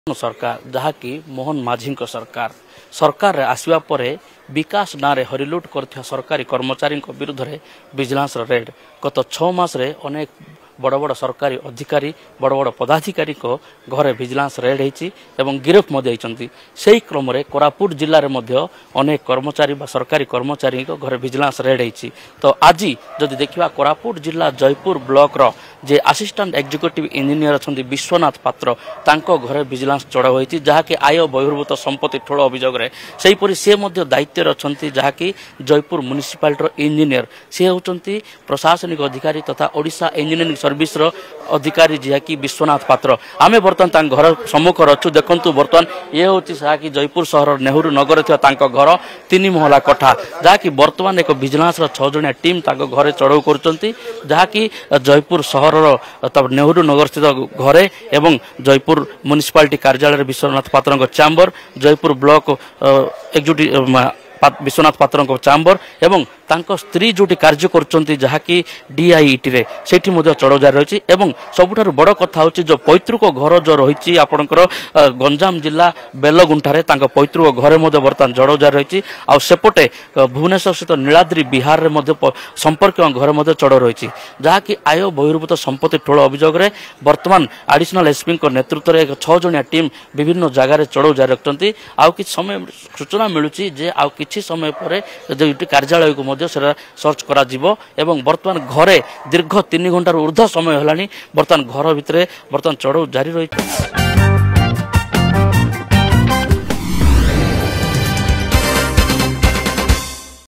सरकार जहाँकि मोहन माझी सरकार सरकार आसवा पर विकास ना रे हरिलुट कर सरकारी कर्मचारी विरुद्ध में विजिलेंस रेड गत 6 मास रे अनेक बड़ बड़ सरकारी अधिकारी बड़ बड़ पदाधिकारी घरे विजिलेंस रेड होती गिरफ से क्रम में कोरापुट जिले में अनेक कर्मचारी सरकारी कर्मचारी घरे विजिलेंस रेड होती। तो आज जदि देखा कोरापुट जिला जयपुर ब्लॉक रो जे असिस्टेंट एग्जीक्यूटिव इंजीनियर अच्छा विश्वनाथ पात्र तांको घरे विजिलेंस चढ़ाऊ होती जहाँकि आय बहिर्भूत संपत्ति ठोल अभियोग सेहीपरि से दायित्व अच्छा जहाँकि जयपुर म्युनिसिपालिटी इंजीनियर सी होती प्रशासनिक अधिकारी तथा ओडिशा इंजीनियरिंग सर्विस रो अधिकारी जहाँकि विश्वनाथ पात्र आमे बर्तमान घर सम्मुख अच्छु देखु बर्तमान ये हूँ जयपुर सहर नेहरू नगर घर 3 महला कोठा जहाँकि बर्तमान एक विजिलेंस 6 जणिया टीम घरे चढ़ाऊ कर जहाँकि जयपुर सहर नेहरू नगर स्थित घरे एवं जयपुर म्युनिसिपालिटी कार्यालय विश्वनाथ पात्र chamber Jaipur block executive Vishwanath पात्र चैम्बर एवं तांको स्त्री जोटी कार्य करचंती जहाँकि डीआईटी रे सेठी मध्य चढ़ाऊ जारी रही एवं सबुठार बड़ कथा होची जो पैतृक घर जो रही आपणकर गंजाम जिला बेलगुंठारे तांको पैतृक घरे मध्य बर्तमान चढ़ाऊ जारी रही आ सेपटे भुवनेश्वर स्थित नीलाद्री बिहार रे संपर्क घर मध्य चढ़ाऊ रही जहाँकि आय बहिर्भूत संपत्ति ठोल अभियोग बर्तमान एडिशनल एसपी नेतृत्व में एक 6 जणिया टीम विभिन्न जगार चढ़ाऊ जारी रखिंट आउ कि समय सूचना मिलूची जे आउ किछि समय पर जो कार्यालय को सर्च करा जिवो एवं बर्तमान घरे दीर्घ 3 घंटार ऊर्ध्व समय होलानी बर्तमान घर भितरे बर्तमान चढ़ाऊ जारी रही।